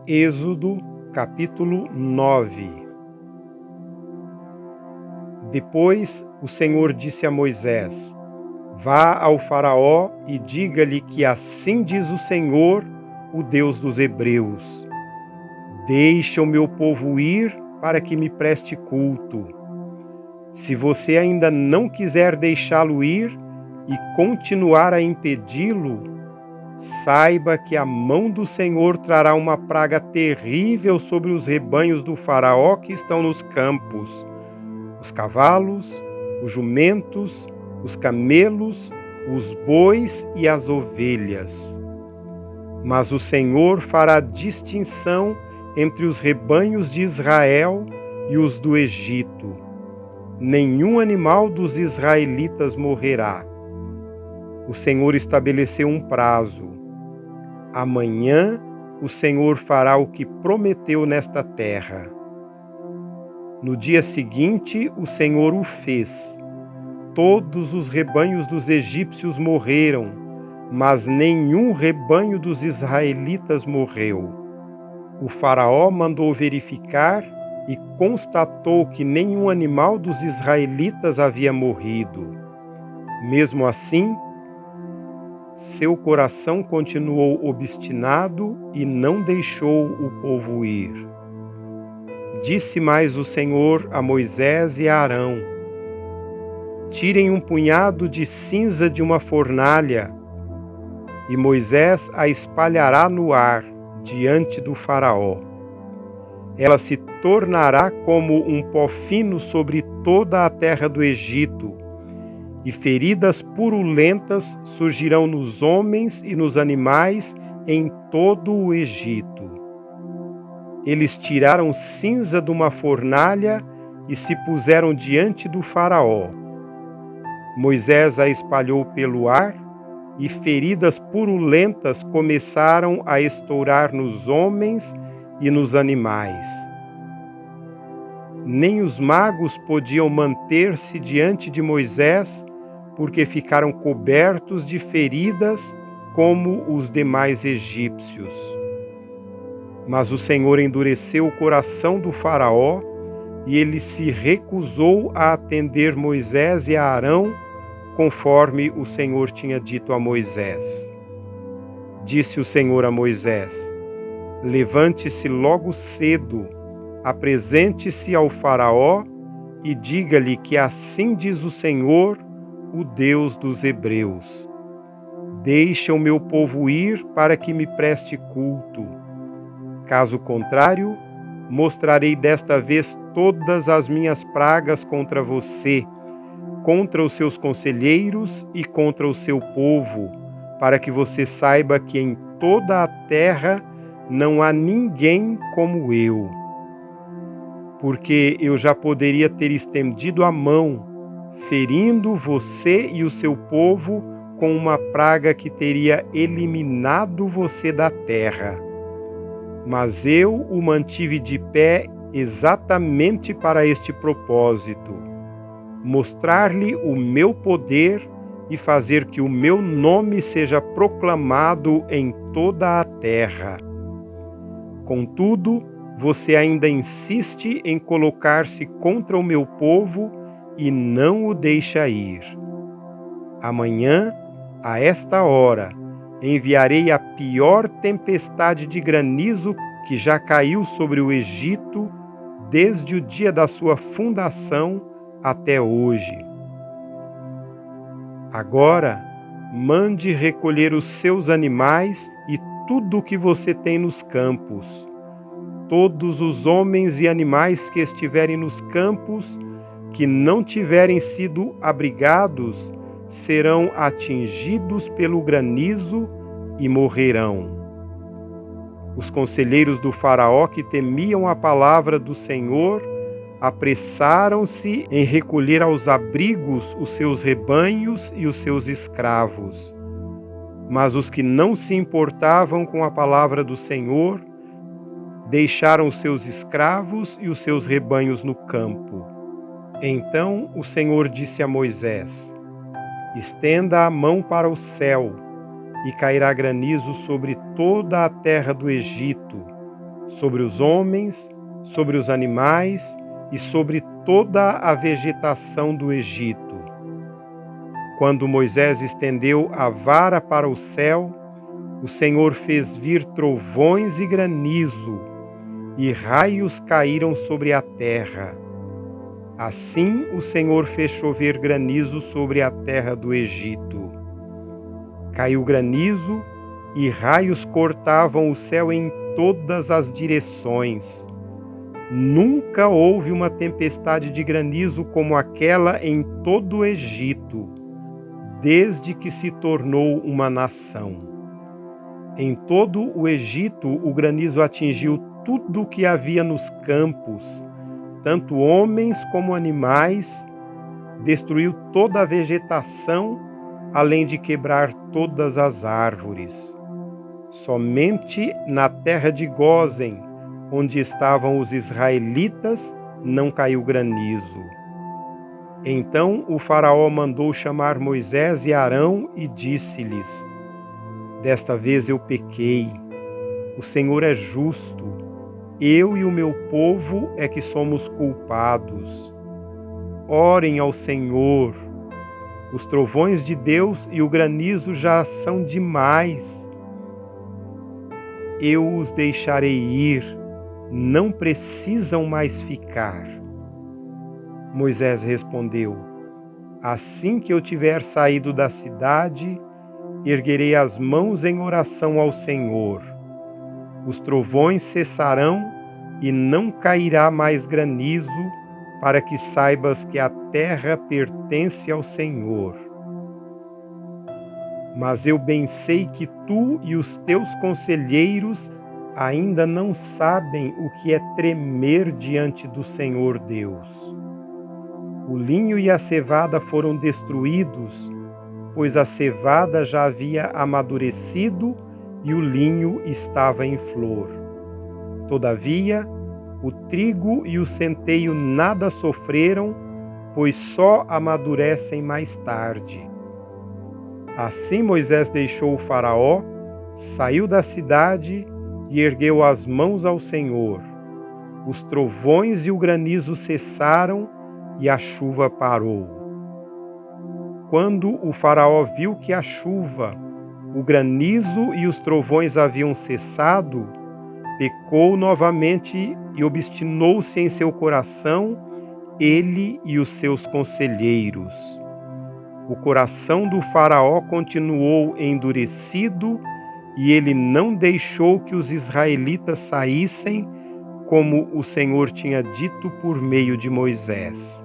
Êxodo, capítulo 9. Depois o Senhor disse a Moisés: Vá ao Faraó e diga-lhe que assim diz o Senhor, o Deus dos Hebreus: Deixa o meu povo ir para que me preste culto. Se você ainda não quiser deixá-lo ir e continuar a impedi-lo, saiba que a mão do Senhor trará uma praga terrível sobre os rebanhos do Faraó que estão nos campos, os cavalos, os jumentos, os camelos, os bois e as ovelhas. Mas o Senhor fará distinção entre os rebanhos de Israel e os do Egito. Nenhum animal dos israelitas morrerá. O Senhor estabeleceu um prazo. Amanhã o Senhor fará o que prometeu nesta terra. No dia seguinte, o Senhor o fez. Todos os rebanhos dos egípcios morreram, mas nenhum rebanho dos israelitas morreu. O Faraó mandou verificar e constatou que nenhum animal dos israelitas havia morrido. Mesmo assim, seu coração continuou obstinado e não deixou o povo ir. Disse mais o Senhor a Moisés e a Arão: Tirem um punhado de cinza de uma fornalha, e Moisés a espalhará no ar diante do Faraó. Ela se tornará como um pó fino sobre toda a terra do Egito, e feridas purulentas surgirão nos homens e nos animais em todo o Egito. Eles tiraram cinza de uma fornalha e se puseram diante do Faraó. Moisés a espalhou pelo ar, e feridas purulentas começaram a estourar nos homens e nos animais. Nem os magos podiam manter-se diante de Moisés, porque ficaram cobertos de feridas como os demais egípcios. Mas o Senhor endureceu o coração do Faraó, e ele se recusou a atender Moisés e a Arão, conforme o Senhor tinha dito a Moisés. Disse o Senhor a Moisés: Levante-se logo cedo, apresente-se ao Faraó e diga-lhe que assim diz o Senhor, o Deus dos Hebreus: Deixa o meu povo ir para que me preste culto. Caso contrário, mostrarei desta vez todas as minhas pragas contra você, contra os seus conselheiros e contra o seu povo, para que você saiba que em toda a terra não há ninguém como eu. Porque eu já poderia ter estendido a mão, ferindo você e o seu povo com uma praga que teria eliminado você da terra. Mas eu o mantive de pé exatamente para este propósito: mostrar-lhe o meu poder e fazer que o meu nome seja proclamado em toda a terra. Contudo, você ainda insiste em colocar-se contra o meu povo e não o deixa ir. Amanhã, a esta hora, enviarei a pior tempestade de granizo que já caiu sobre o Egito desde o dia da sua fundação até hoje. Agora, mande recolher os seus animais e tudo o que você tem nos campos. Todos os homens e animais que estiverem nos campos, que não tiverem sido abrigados, serão atingidos pelo granizo e morrerão. Os conselheiros do Faraó, que temiam a palavra do Senhor, apressaram-se em recolher aos abrigos os seus rebanhos e os seus escravos. Mas os que não se importavam com a palavra do Senhor deixaram os seus escravos e os seus rebanhos no campo. Então o Senhor disse a Moisés: Estenda a mão para o céu, e cairá granizo sobre toda a terra do Egito, sobre os homens, sobre os animais e sobre toda a vegetação do Egito. Quando Moisés estendeu a vara para o céu, o Senhor fez vir trovões e granizo, e raios caíram sobre a terra. Assim o Senhor fez chover granizo sobre a terra do Egito. Caiu granizo e raios cortavam o céu em todas as direções. Nunca houve uma tempestade de granizo como aquela em todo o Egito, desde que se tornou uma nação. Em todo o Egito, o granizo atingiu tudo o que havia nos campos, tanto homens como animais, destruiu toda a vegetação, além de quebrar todas as árvores. Somente na terra de Gósen, onde estavam os israelitas, não caiu granizo. Então o faraó mandou chamar Moisés e Arão e disse-lhes: Desta vez eu pequei. O Senhor é justo. Eu e o meu povo é que somos culpados. Orem ao Senhor. Os trovões de Deus e o granizo já são demais. Eu os deixarei ir. Não precisam mais ficar. Moisés respondeu: Assim que eu tiver saído da cidade, erguerei as mãos em oração ao Senhor. Os trovões cessarão e não cairá mais granizo, para que saibas que a terra pertence ao Senhor. Mas eu bem sei que tu e os teus conselheiros ainda não sabem o que é tremer diante do Senhor Deus. O linho e a cevada foram destruídos, pois a cevada já havia amadurecido e o linho estava em flor. Todavia, o trigo e o centeio nada sofreram, pois só amadurecem mais tarde. Assim Moisés deixou o faraó, saiu da cidade e ergueu as mãos ao Senhor. Os trovões e o granizo cessaram e a chuva parou. Quando o faraó viu que a chuva, o granizo e os trovões haviam cessado, pecou novamente e obstinou-se em seu coração, ele e os seus conselheiros. O coração do faraó continuou endurecido e ele não deixou que os israelitas saíssem, como o Senhor tinha dito por meio de Moisés.